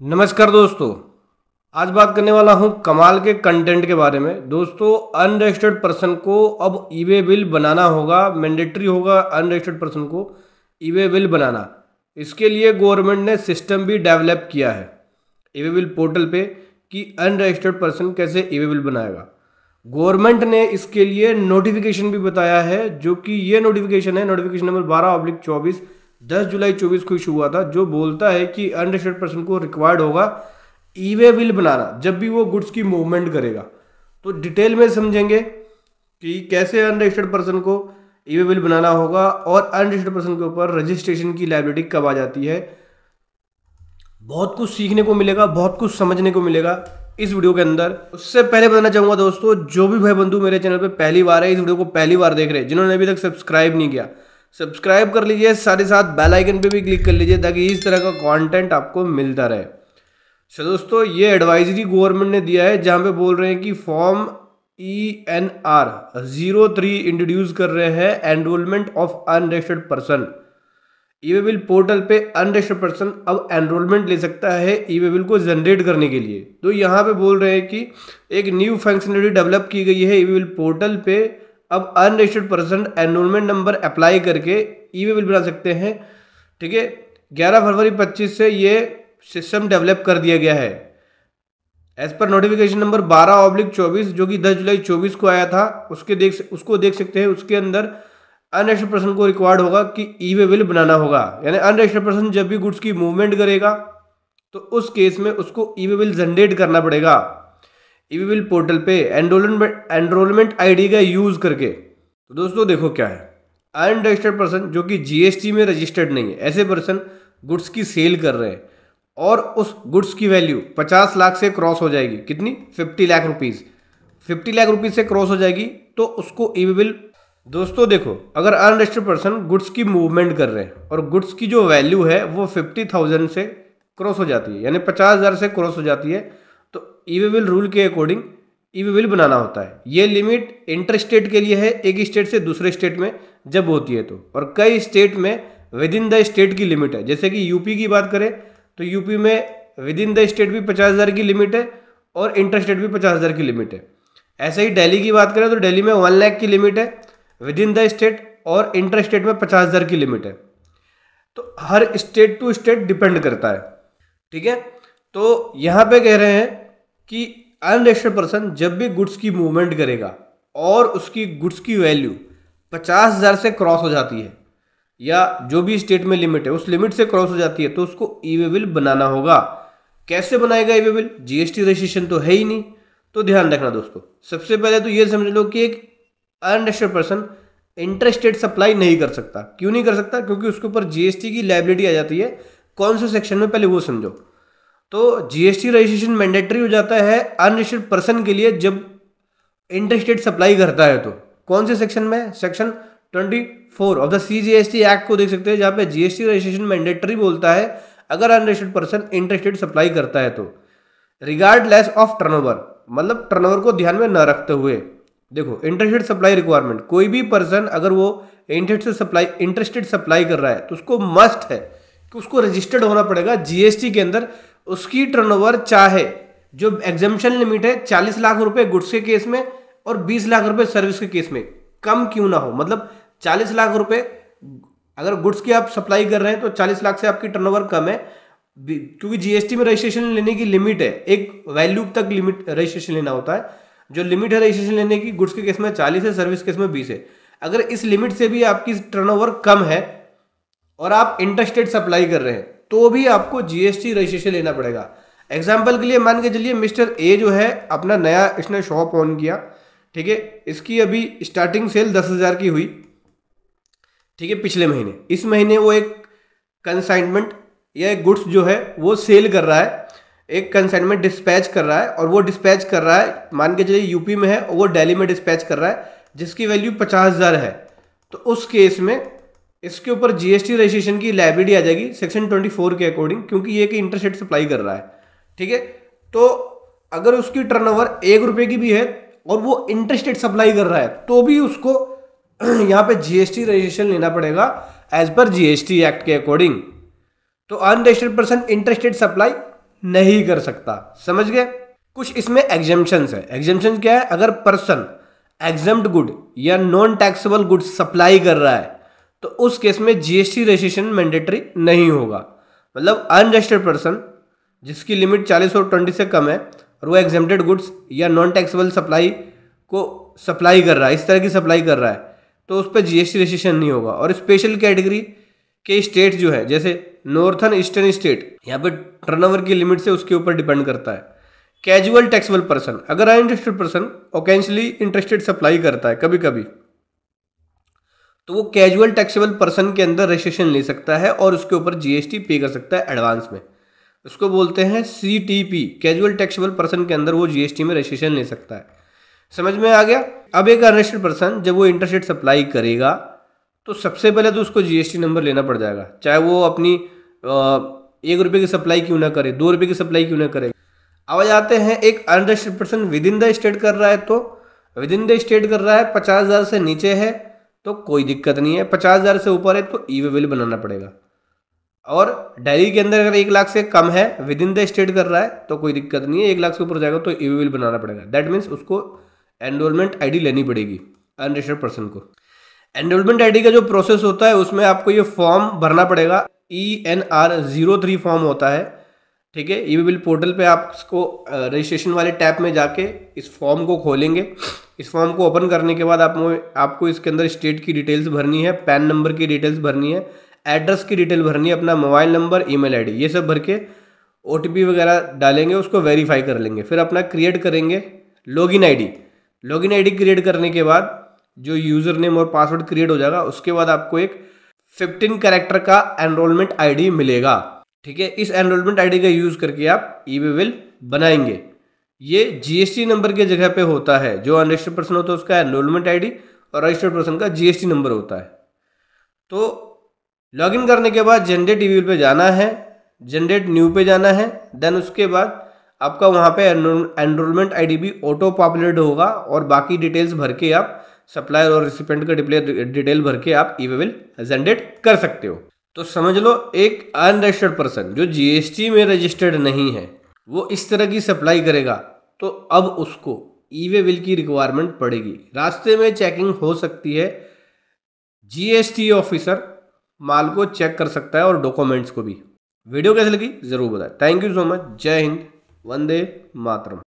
नमस्कार दोस्तों। आज बात करने वाला हूं कमाल के कंटेंट के बारे में। दोस्तों, अनरजिस्टर्ड पर्सन को अब ई वे बिल बनाना होगा, मैंडेटरी होगा अनरजिस्टर्ड पर्सन को ई वे बिल बनाना। इसके लिए गवर्नमेंट ने सिस्टम भी डेवलप किया है ई वे बिल पोर्टल पे कि अनरजिस्टर्ड पर्सन कैसे ई वे बिल बनाएगा। गवर्नमेंट ने इसके लिए नोटिफिकेशन भी बताया है, जो कि ये नोटिफिकेशन है नोटिफिकेशन नंबर 12/24 10 जुलाई 24 को इशू हुआ था, जो बोलता है कि अनरजिस्टर्ड पर्सन को रिक्वायर्ड होगा ई वे बिल बनाना जब भी वो गुड्स की मूवमेंट करेगा। तो डिटेल में समझेंगे कि कैसे अनरजिस्टर्ड पर्सन को ई वे बिल बनाना होगा और अनरजिस्टर्ड पर्सन के ऊपर रजिस्ट्रेशन की लायबिलिटी कब आ जाती है। बहुत कुछ सीखने को मिलेगा, बहुत कुछ समझने को मिलेगा इस वीडियो के अंदर। उससे पहले बताना चाहूंगा दोस्तों, जो भी भाई बंधु मेरे चैनल पे पहली बार है, इस वीडियो को पहली बार देख रहे हैं, जिन्होंने अभी तक सब्सक्राइब नहीं किया, सब्सक्राइब कर लीजिए, साथ ही साथ बेल आइकन पे भी क्लिक कर लीजिए ताकि इस तरह का कंटेंट आपको मिलता रहे। तो दोस्तों, ये एडवाइजरी गवर्नमेंट ने दिया है जहां पे बोल रहे हैं कि फॉर्म ENR 03 इंट्रोड्यूस कर रहे हैं enrolment of unregistered person. E way bill portal पे अनरजिस्टर्ड पर्सन अब एनरोलमेंट ले सकता है ई वे बिल को जनरेट करने के लिए। तो यहाँ पे बोल रहे हैं कि एक न्यू फंक्शनलिटी डेवलप की गई है ई वे बिल पोर्टल पे। अब unregistered person enrolment number apply करके ई वे बिल बना सकते हैं। ठीक है, 11 फरवरी 25 से ये सिस्टम डेवलप कर दिया गया है एज पर नोटिफिकेशन नंबर 12/24 जो कि 10 जुलाई 24 को आया था। उसको देख सकते हैं। उसके अंदर अनरजिस्टर्ड पर्सन को रिक्वायर्ड होगा कि ई वे बिल बनाना होगा, यानी अनरजिस्टर्ड पर्सन जब भी गुड्स की मूवमेंट करेगा तो उस केस में उसको ई वे बिल जनरेट करना पड़ेगा ई वे बिल पोर्टल पे एनरोलमेंट आईडी का यूज करके। तो दोस्तों देखो क्या है, अनरजिस्टर्ड पर्सन जो कि जीएसटी में रजिस्टर्ड नहीं है, ऐसे पर्सन गुड्स की सेल कर रहे हैं और उस गुड्स की वैल्यू 50 लाख से क्रॉस हो जाएगी। कितनी? 50 लाख रुपीज। 50 लाख रुपीज से क्रॉस हो जाएगी तो उसको ई वे बिल। दोस्तों देखो, अगर अनरजिस्टर्ड पर्सन गुड्स की मूवमेंट कर रहे हैं और गुड्स की जो वैल्यू है वो 50,000 से क्रॉस हो जाती है, यानी 50,000 से क्रॉस हो जाती है, तो ई वे बिल रूल के अकॉर्डिंग ई वे बिल बनाना होता है। ये लिमिट इंटर स्टेट के लिए है, एक स्टेट से दूसरे स्टेट में जब होती है तो, और कई स्टेट में विद इन द स्टेट की लिमिट है। जैसे कि यूपी की बात करें तो यूपी में विद इन द स्टेट भी 50,000 की लिमिट है और इंटर स्टेट भी 50,000 की लिमिट है। ऐसे ही दिल्ली की बात करें तो दिल्ली में 1 लाख की लिमिट है विद इन द स्टेट और इंटर स्टेट में 50,000 की लिमिट है। तो हर स्टेट टू स्टेट डिपेंड करता है। ठीक है, तो यहां पे कह रहे हैं कि अनरजिस्टर्ड पर्सन जब भी गुड्स की मूवमेंट करेगा और उसकी गुड्स की वैल्यू 50,000 से क्रॉस हो जाती है या जो भी स्टेट में लिमिट है उस लिमिट से क्रॉस हो जाती है तो उसको ई वे बिल बनाना होगा। कैसे बनाएगा ई वे बिल? जीएसटी रजिस्ट्रेशन तो है ही नहीं। तो ध्यान रखना दोस्तों, सबसे पहले तो ये समझ लो कि एक unregistered person inter state supply नहीं कर सकता। क्यों नहीं कर सकता? क्योंकि उसके ऊपर जीएसटी की लायबिलिटी आ जाती है। कौन से सेक्शन में, पहले वो समझो। तो जीएसटी रजिस्ट्रेशन मैंडेटरी हो जाता है अनरजिस्टर्ड पर्सन के लिए जब इंटर स्टेट सप्लाई करता है। तो कौन से सेक्शन में? Section 24 of the CGST act को देख सकते हैं, जहां पे जीएसटी रजिस्ट्रेशन मैंडेटरी बोलता है अगर unregistered person inter state supply करता है तो, रिगार्डलेस ऑफ टर्नओवर, मतलब टर्नओवर को ध्यान में न रखते हुए। देखो, इंटरस्टेट सप्लाई रिक्वायरमेंट, कोई भी पर्सन अगर वो इंटरस्टेट सप्लाई कर रहा है तो उसको मस्ट है कि उसको रजिस्टर्ड होना पड़ेगा जीएसटी के अंदर। उसकी टर्नओवर चाहे जो एग्जम्पशन लिमिट है 40 लाख रुपए गुड्स के केस में और 20 लाख रुपए सर्विस के केस में कम क्यों ना हो, मतलब 40 लाख रुपए अगर गुड्स की आप सप्लाई कर रहे हैं तो 40 लाख से आपकी टर्नओवर कम है, क्योंकि जीएसटी में रजिस्ट्रेशन लेने की लिमिट है, एक वैल्यू तक लिमिट रजिस्ट्रेशन लेना होता है। जो लिमिट है रजिस्ट्रेशन लेने की गुड्स के केस में 40 है, सर्विस केस में 20 है। अगर इस लिमिट से भी आपकी टर्नओवर कम है और आप इंटरस्टेट सप्लाई कर रहे हैं तो भी आपको जीएसटी रजिस्ट्रेशन लेना पड़ेगा। एग्जाम्पल के लिए मान के चलिए मिस्टर ए जो है अपना नया इसने शॉप ऑन किया। ठीक है, इसकी अभी स्टार्टिंग सेल 10,000 की हुई। ठीक है, पिछले महीने, इस महीने वो एक कंसाइनमेंट या एक गुड्स जो है वो सेल कर रहा है, एक कंसाइनमेंट डिस्पैच कर रहा है, और वो डिस्पैच कर रहा है मान के चलिए यूपी में है और वो दिल्ली में डिस्पैच कर रहा है जिसकी वैल्यू 50,000 है। तो उस केस में इसके ऊपर जीएसटी रजिस्ट्रेशन की लायबिलिटी आ जाएगी सेक्शन 24 के अकॉर्डिंग, क्योंकि ये कि इंटरस्टेट सप्लाई कर रहा है। ठीक है, तो अगर उसकी टर्नओवर 1 रुपए की भी है और वो इंटरस्टेट सप्लाई कर रहा है तो भी उसको यहाँ पे जीएसटी रजिस्ट्रेशन लेना पड़ेगा एज पर जीएसटी एक्ट के अकॉर्डिंग। तो अनरजिस्टर्ड पर्सन इंटरस्टेट सप्लाई नहीं कर सकता। समझ गए? कुछ इसमें एग्जेम्पशंस है। एग्जेम्पशन क्या है? अगर पर्सन एग्जम्प्ट गुड या नॉन टैक्सेबल गुड सप्लाई कर रहा है तो उस केस में जीएसटी रजिस्ट्रेशन मैंडेटरी नहीं होगा। मतलब अनरजिस्टर्ड पर्सन जिसकी लिमिट 40 और 20 से कम है और वो एग्जेम्प्टेड गुड्स या नॉन टैक्सेबल सप्लाई को सप्लाई कर रहा है, इस तरह की सप्लाई कर रहा है, तो उस पर जीएसटी रजिस्ट्रेशन नहीं होगा। और स्पेशल कैटेगरी के स्टेट जो है, जैसे नॉर्थन ईस्टर्न स्टेट, यहाँ पे टर्नओवर की लिमिट से उसके ऊपर डिपेंड करता है। कैजुअल टैक्सेबल पर्सन, अगर unregistered person occasionally interested supply करता है कभी कभी, तो वो कैजुअल टैक्सेबल पर्सन के अंदर रजिस्ट्रेशन ले सकता है और उसके ऊपर जीएसटी पे कर सकता है एडवांस में। उसको बोलते हैं सीटीपी, कैजुअल टैक्सेबल पर्सन के अंदर वो जीएसटी में रजिस्ट्रेशन ले सकता है। समझ में आ गया? अब एक अनरजिस्टर्ड पर्सन जब वो इंटरेस्टेड सप्लाई करेगा तो सबसे पहले तो उसको जीएसटी नंबर लेना पड़ जाएगा, चाहे वो अपनी 1 रुपये की सप्लाई क्यों ना करे, 2 रुपये की सप्लाई क्यों ना करे। अब आ जाते हैं, एक unregistered person with in the state कर रहा है, तो विद इन द स्टेट कर रहा है, 50,000 से नीचे है तो कोई दिक्कत नहीं है, 50,000 से ऊपर है तो ई वे बिल बनाना पड़ेगा। और दिल्ली के अंदर अगर 1 लाख से कम है, विद इन द स्टेट कर रहा है तो कोई दिक्कत नहीं है, 1 लाख से ऊपर जाएगा तो ई वे बिल बनाना पड़ेगा। दैट मीन्स उसको एनरोलमेंट आईडी लेनी पड़ेगी अनरजिस्टर्ड पर्सन को। एनरोलमेंट आईडी का जो प्रोसेस होता है उसमें आपको ये फॉर्म भरना पड़ेगा, ENR03 फॉर्म होता है। ठीक है, ई वे बिल पोर्टल पे आप इसको रजिस्ट्रेशन वाले टैब में जाके इस फॉर्म को खोलेंगे। इस फॉर्म को ओपन करने के बाद आपको इसके अंदर स्टेट की डिटेल्स भरनी है, पैन नंबर की डिटेल्स भरनी है, एड्रेस की डिटेल भरनी है, अपना मोबाइल नंबर, ईमेल आईडी, ये सब भर के OTP वगैरह डालेंगे, उसको वेरीफाई कर लेंगे। फिर अपना क्रिएट करेंगे login ID. Login ID create करने के बाद जो यूज़र नेम और पासवर्ड क्रिएट हो जाएगा, उसके बाद आपको एक 15 कैरेक्टर का एनरोलमेंट आईडी मिलेगा। ठीक है, इस एनरोलमेंट आईडी का यूज़ करके आप ई वे बिल बनाएंगे। ये जीएसटी नंबर की जगह पे होता है, जो अनरजिस्टर्ड पर्सन होता है उसका एनरोलमेंट आईडी और रजिस्टर्ड पर्सन का जीएसटी नंबर होता है। तो लॉगिन करने के बाद जनरेट ई वे बिल पे जाना है, जनरेट न्यू पे जाना है, देन उसके बाद आपका वहाँ पे एनरोलमेंट आईडी भी ऑटो पॉपुलेट होगा और बाकी डिटेल्स भर के आप सप्लायर और रिसिपेंट का डिटेल भर के आप ई वे बिल जनरेट कर सकते हो। तो समझ लो, एक अनरजिस्टर्ड पर्सन जो जीएसटी में रजिस्टर्ड नहीं है वो इस तरह की सप्लाई करेगा तो अब उसको ई वे बिल की रिक्वायरमेंट पड़ेगी। रास्ते में चेकिंग हो सकती है, जीएसटी ऑफिसर माल को चेक कर सकता है और डॉक्यूमेंट्स को भी। वीडियो कैसी लगी ज़रूर बताएं। Thank you so much. जय हिंद, वंदे मातरम।